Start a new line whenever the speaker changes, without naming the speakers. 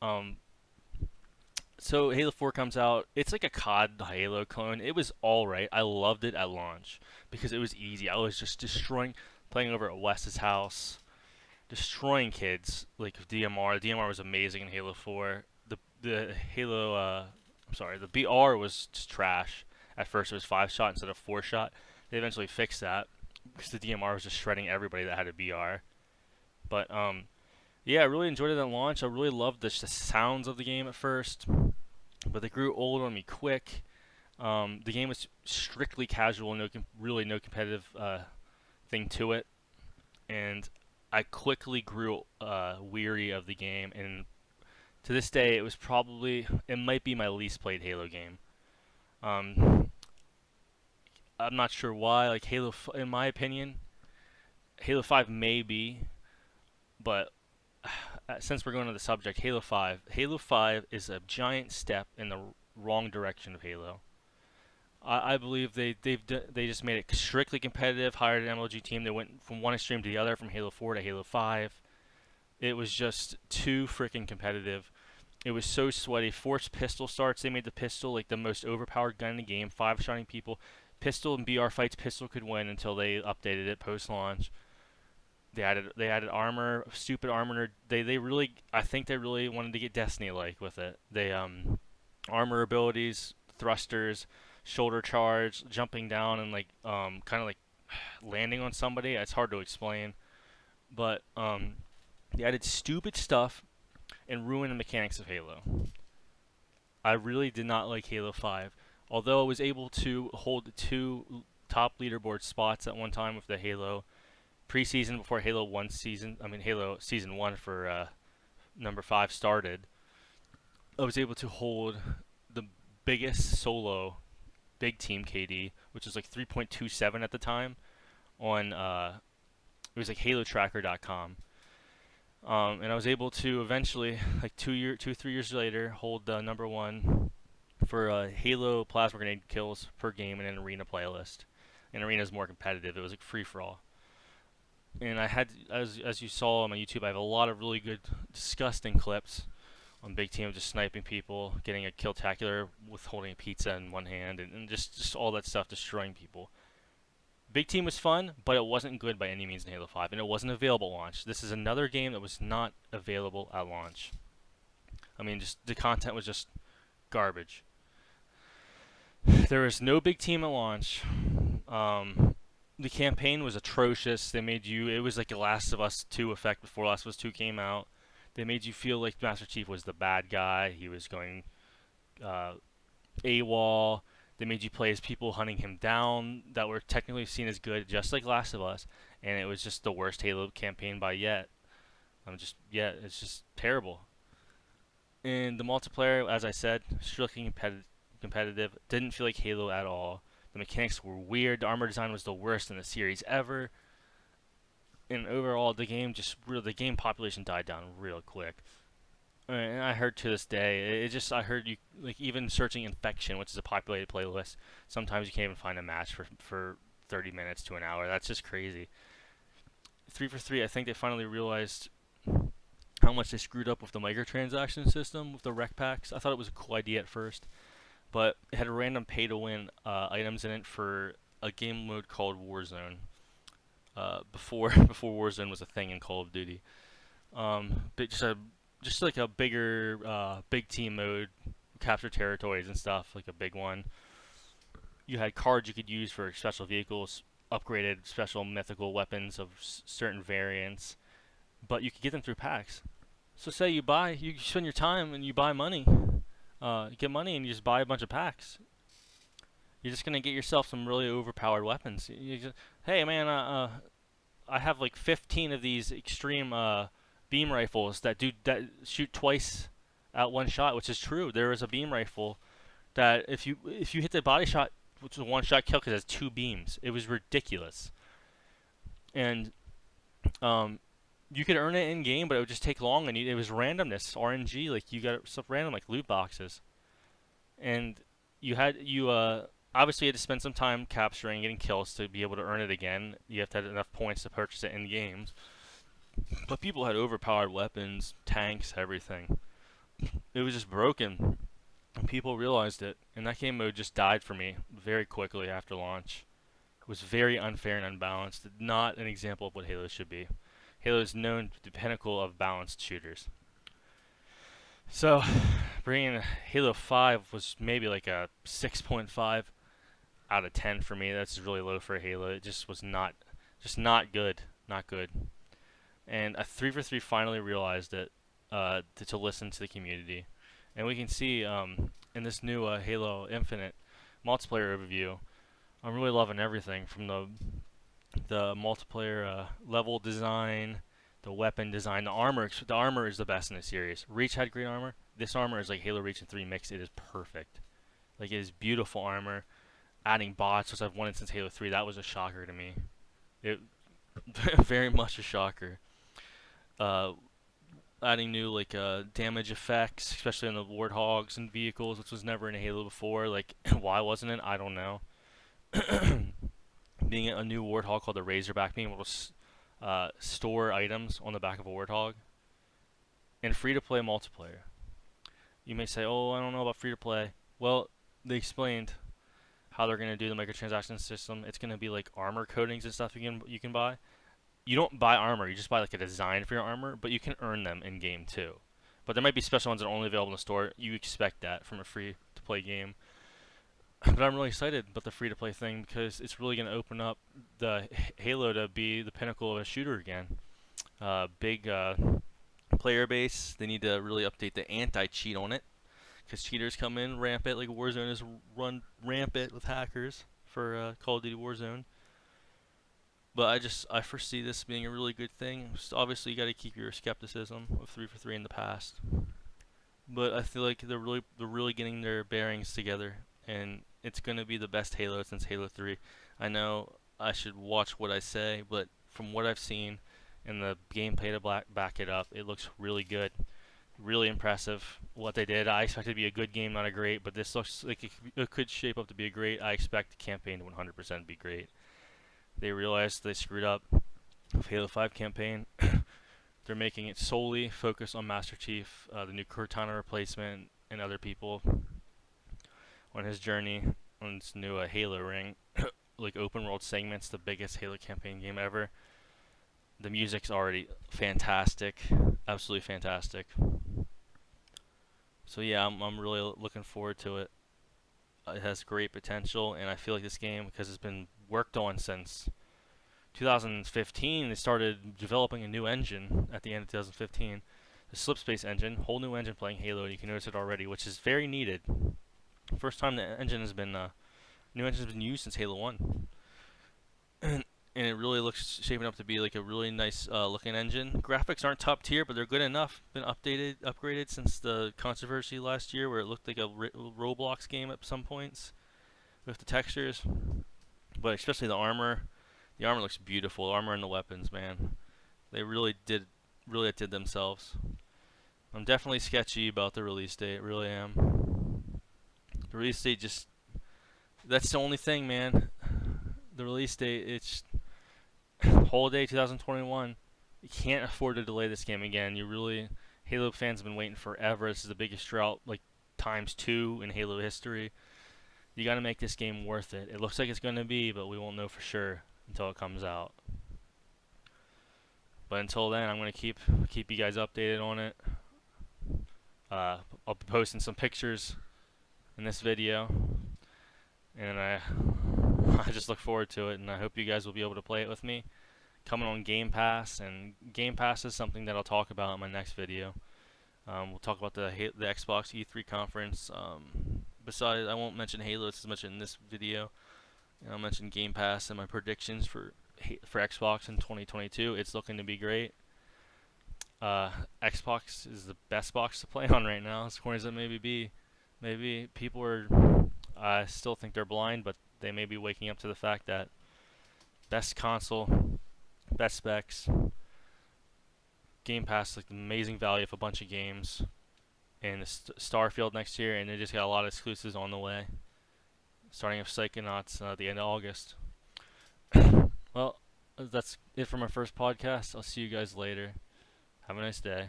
Um, so Halo 4 comes out. It's like a COD Halo clone. It was alright. I loved it at launch because it was easy. I was just destroying, playing over at Wes's house, destroying kids like DMR. DMR was amazing in Halo 4. The Halo, I'm sorry, the BR was just trash. At first, it was 5 shot instead of 4 shot. They eventually fixed that because the DMR was just shredding everybody that had a BR. But yeah, I really enjoyed it at launch. I really loved the sounds of the game at first, but they grew old on me quick. The game was strictly casual, really no competitive thing to it, and I quickly grew weary of the game. And to this day, it might be my least played Halo game. Um, I'm not sure why. Like in my opinion, Halo 5 may be, but since we're going to the subject, Halo 5 is a giant step in the wrong direction of Halo. I believe they just made it strictly competitive, hired an MLG team. They went from one extreme to the other, from Halo 4 to Halo 5. It was just too freaking competitive. It was so sweaty. Forced pistol starts. They made the pistol like the most overpowered gun in the game. 5-shotting people. Pistol and BR fights, pistol could win until they updated it post launch. They added armor, stupid armor. They really, I think they really wanted to get Destiny like with it. They armor abilities, thrusters, shoulder charge, jumping down and like kind of like landing on somebody. It's hard to explain, but they added stupid stuff and ruined the mechanics of Halo. I really did not like Halo 5. Although I was able to hold 2 top leaderboard spots at one time with the Halo preseason before Halo 1 season, I mean Halo Season 1 for number 5 started, I was able to hold the biggest solo big team KD, which was like 3.27 at the time on it was like halotracker.com. And I was able to eventually, like 3 years later, hold the number 1 for Halo plasma grenade kills per game in an arena playlist. And arena is more competitive. It was like free for all. And I had, as you saw on my YouTube, I have a lot of really good, disgusting clips on Big Team, just sniping people, getting a kill-tacular with holding a pizza in one hand, and just all that stuff, destroying people. Big Team was fun, but it wasn't good by any means in Halo 5, and it wasn't available at launch. This is another game that was not available at launch. I mean, just the content was just garbage. There was no Big Team at launch. The campaign was atrocious. It was like a Last of Us 2 effect before Last of Us 2 came out. They made you feel like Master Chief was the bad guy. He was going uh, AWOL. They made you play as people hunting him down that were technically seen as good, just like Last of Us, and it was just the worst Halo campaign by yet. It's just terrible. And the multiplayer, as I said, strictly competitive. Didn't feel like Halo at all. The mechanics were weird. The armor design was the worst in the series ever. And overall, the game population died down real quick. And I heard to this day, I heard you, like, even searching Infection, which is a populated playlist, sometimes you can't even find a match for 30 minutes to an hour. That's just crazy. 343, I think they finally realized how much they screwed up with the microtransaction system with the rec packs. I thought it was a cool idea at first, but it had a random pay-to-win items in it for a game mode called Warzone. Before before Warzone was a thing in Call of Duty. But just like a bigger big team mode, capture territories and stuff, like a big one. You had cards you could use for special vehicles, upgraded special mythical weapons of certain variants, but you could get them through packs. So say you spend your time and you buy money, you get money and you just buy a bunch of packs. You're just gonna get yourself some really overpowered weapons. Hey man, I have like 15 of these extreme beam rifles that shoot twice at one shot, which is true. There is a beam rifle that if you hit the body shot, which is a one shot kill because it has 2 beams. It was ridiculous, and you could earn it in game, but it would just take long, and it was randomness, RNG. Like you got stuff random, like loot boxes, and you obviously had to spend some time capturing, getting kills to be able to earn it again. You have to have enough points to purchase it in games. But people had overpowered weapons, tanks, everything. it was just broken, and people realized it, and that game mode just died for me very quickly after launch. It was very unfair and unbalanced. Not an example of what Halo should be. Halo is known to be the pinnacle of balanced shooters. So, bringing Halo 5 was maybe like a 6.5 out of 10 for me. That's really low for Halo. It just was not good. Not good. And a 3 for 3 finally realized it to listen to the community. And we can see in this new Halo Infinite multiplayer overview, I'm really loving everything from the multiplayer level design, the weapon design, the armor. The armor is the best in the series. Reach had great armor. This armor is like Halo Reach and 3 mixed. It is perfect. Like, it is beautiful armor. Adding bots, which I've wanted since Halo 3, that was a shocker to me. It very much a shocker. Uh, Adding new like damage effects, especially on the warthogs and vehicles, which was never in Halo before. Like, why wasn't it? I don't know. Being a new warthog called the Razorback, being able to store items on the back of a warthog, and free to play multiplayer. You may say, "Oh, I don't know about free to play." Well, they explained how they're going to do the microtransaction system. It's going to be like armor coatings and stuff you can buy. You don't buy armor, you just buy like a design for your armor, but you can earn them in game too. But there might be special ones that are only available in the store. You expect that from a free to play game. But I'm really excited about the free to play thing because it's really going to open up the Halo to be the pinnacle of a shooter again. Big player base. They need to really update the anti-cheat on it because cheaters come in rampant, like Warzone is run rampant with hackers for Call of Duty Warzone. But I foresee this being a really good thing. Just obviously, you got to keep your skepticism of 3 for 3 in the past. But I feel like they're really getting their bearings together, and it's gonna be the best Halo since Halo 3. I know I should watch what I say, but from what I've seen and the gameplay to back it up, it looks really good, really impressive. What they did, I expect it to be a good game, not a great, but this looks like it could shape up to be a great. I expect the campaign to 100% be great. They realized they screwed up with Halo 5 campaign. They're making it solely focused on Master Chief, the new Cortana replacement, and other people on his journey on this new Halo ring. Like, open world segments, the biggest Halo campaign game ever. The music's already fantastic, absolutely fantastic. So yeah, I'm really looking forward to it. It has great potential, and I feel like this game, because it's been worked on since 2015, they started developing a new engine at the end of 2015, the Slipspace engine, whole new engine playing Halo. You can notice it already, which is very needed. First time the engine has been new engine has been used since Halo 1, and it really looks shaping up to be like a really nice looking engine. Graphics aren't top tier, but they're good enough. Been upgraded since the controversy last year, where it looked like a Roblox game at some points with the textures. But especially the armor. The armor looks beautiful. The armor and the weapons, man. They really did themselves. I'm definitely sketchy about the release date. Really am. The release date that's the only thing, man. The release date, it's holiday 2021. You can't afford to delay this game again. Halo fans have been waiting forever. This is the biggest drought, like ×2 in Halo history. You got to make this game worth it. It looks like it's going to be, but we won't know for sure until it comes out. But until then, I'm going to keep you guys updated on it. I'll be posting some pictures in this video, and I just look forward to it, and I hope you guys will be able to play it with me. Coming on Game Pass, and Game Pass is something that I'll talk about in my next video. We'll talk about the Xbox E3 conference. Besides, I won't mention Halo as much in this video. And I'll mention Game Pass and my predictions for Xbox in 2022. It's looking to be great. Xbox is the best box to play on right now, as corny as it may be. Maybe people I still think they're blind, but they may be waking up to the fact that best console, best specs, Game Pass, like amazing value of a bunch of games, and Starfield next year, and they just got a lot of exclusives on the way. Starting with Psychonauts at the end of August. Well, that's it for my first podcast. I'll see you guys later. Have a nice day.